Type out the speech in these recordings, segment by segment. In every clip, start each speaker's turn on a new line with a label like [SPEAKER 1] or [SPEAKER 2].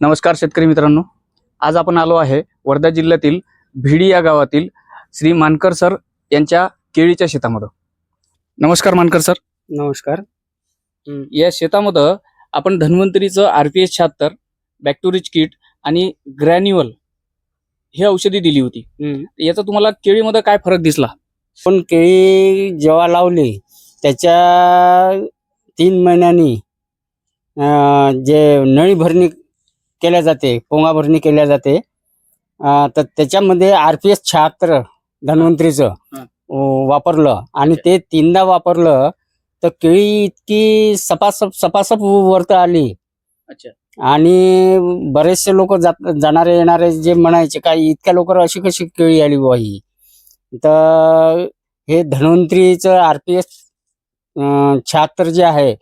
[SPEAKER 1] नमस्कार शेतकरी मित्रांनो, आज आपण आलो आहे वर्धा जिल्ह्यातील भिडी या गावातील श्री मानकर सर यांच्या केळीच्या शेतामध्ये। नमस्कार मानकर सर।
[SPEAKER 2] नमस्कार।
[SPEAKER 1] या शेतामध्ये आपण धन्वंतरीचं RPS 76 बॅक्टोरिच किट आणि ग्रॅन्युअल हे औषधी दिली होती। याचा तुम्हाला केळीमध्ये काय फरक दिसला?
[SPEAKER 2] पण केळी जेव्हा लावली त्याच्या 3 महिन्यांनी जे नळी भरणी केल्या जाते, पोंगा भरणी केल्या जाते, तर त्याच्यामध्ये RPS 76 धन्वंतरीचं वापरलं आणि ते 3दा वापरलं तर केळी इतकी सपासप वरती आली।
[SPEAKER 1] अच्छा।
[SPEAKER 2] आणि बरेचसे लोक जाणारे येणारे जे म्हणायचे काय इतक्या लवकर अशी कशी केळी आली बुवा ही, तर हे धन्वंतरीचं RPS 76 जे आहे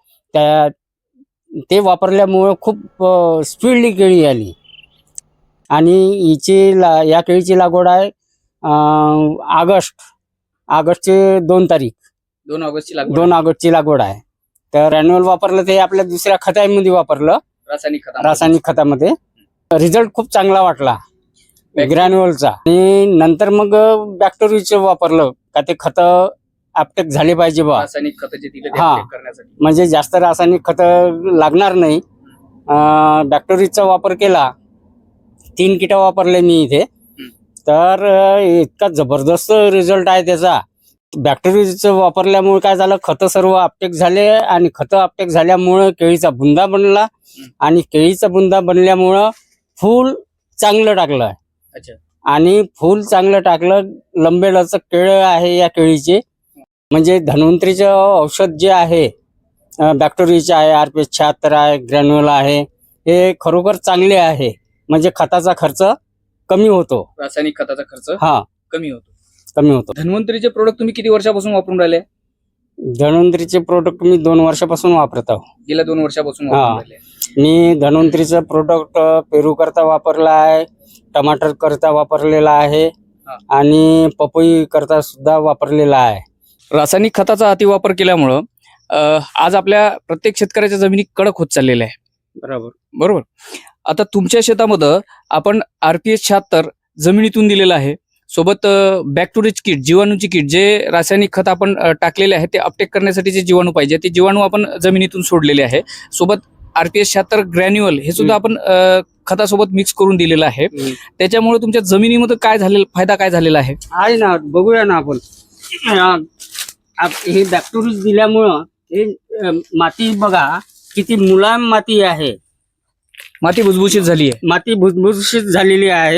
[SPEAKER 2] ते वापरल्यामुळे खूप स्पीडली केळी आली। आणि या केळीची लागवड आहे ऑगस्टची 2 तारीख
[SPEAKER 1] 2 ऑगस्टची
[SPEAKER 2] 2 ऑगस्टची लागवड आहे। तर रॅन्युअल वापरलं ते आपल्या दुसऱ्या खतामध्ये वापरलं, रासायनिक खतामध्ये। रिझल्ट खूप चांगला वाटला ग्रॅन्युअलचा। आणि नंतर मग बॅक्टेरियाचं वापरलं का ते खत अपटेक झाले पाहिजे बा,
[SPEAKER 1] रासायनिक खत जे दिले
[SPEAKER 2] हा,
[SPEAKER 1] करण्यासाठी
[SPEAKER 2] म्हणजे जास्त रासायनिक खत लागणार नाही। बॅक्टेरियाचा वापर केला, 3 किट वापरले मी इथे, तर इतका जबरदस्त रिझल्ट आहे त्याचा। बॅक्टेरियाचं वापरल्यामुळे काय झालं, खत सर्व अपटेक झाले आणि खत अपटेक झाल्यामुळे केळीचा बुंदा बनला आणि केळीचा बुंदा बनल्यामुळं फूल चांगलं टाकलं।
[SPEAKER 1] अच्छा।
[SPEAKER 2] आणि फूल चांगलं टाकलं, लंबेलचक केळं आहे या केळीचे। म्हणजे धन्वंतरीचं औषध जे आहे बॅक्टेरियाचे आहे, RPS 76 आहे, ग्रॅन्युअल आहे, हे खरोखर चांगले आहे। म्हणजे खताचा खर्च कमी होतो,
[SPEAKER 1] रासायनिक खताचा खर्च कमी होतो। धन्वंतरीचे प्रोडक्ट तुम्ही किती वर्षापासून वापरून राहिले?
[SPEAKER 2] धन्वंतरीचे प्रोडक्ट मी 2 वर्षापासून वापरत आहो।
[SPEAKER 1] गेल्या 2 वर्षापासून वापरून राहिले।
[SPEAKER 2] मी धन्वंतरीचं प्रोडक्ट पेरू करता वापरला आहे, टमाटर करता वापरलेला आहे आणि पपई करता सुद्धा वापरलेला आहे।
[SPEAKER 1] रासायनिक खताचा अतिवापर केल्यामुळं आज आपल्या प्रत्येक शेतकऱ्याच्या जमिनी कडक होत चाललेल्या आहे। बरोबर। आता तुमच्या शेतामध्ये आपण RPS 76 जमिनीतून दिलेलं आहे, सोबत बॅक्टेरियाचे किट, जीवाणूची किट, जे रासायनिक खत आपण टाकलेले आहे ते अपटेक करण्यासाठी जे जीवाणू पाहिजे ते जीवाणू आपण जमिनीतून सोडलेले आहे। सोबत RPS 76 ग्रॅन्युअल हे सुद्धा आपण खतासोबत मिक्स करून दिलेलं आहे। त्याच्यामुळे तुमच्या जमिनीमध्ये काय झालेलं, फायदा काय झालेला आहे
[SPEAKER 2] ना, बघूया ना आपण। हे बॅक्टेरिया दिल्यामुळं हे माती बघा किती मुलायम माती आहे,
[SPEAKER 1] माती भुसभुशीत झाली आहे,
[SPEAKER 2] माती भुसभुशीत झालेली आहे।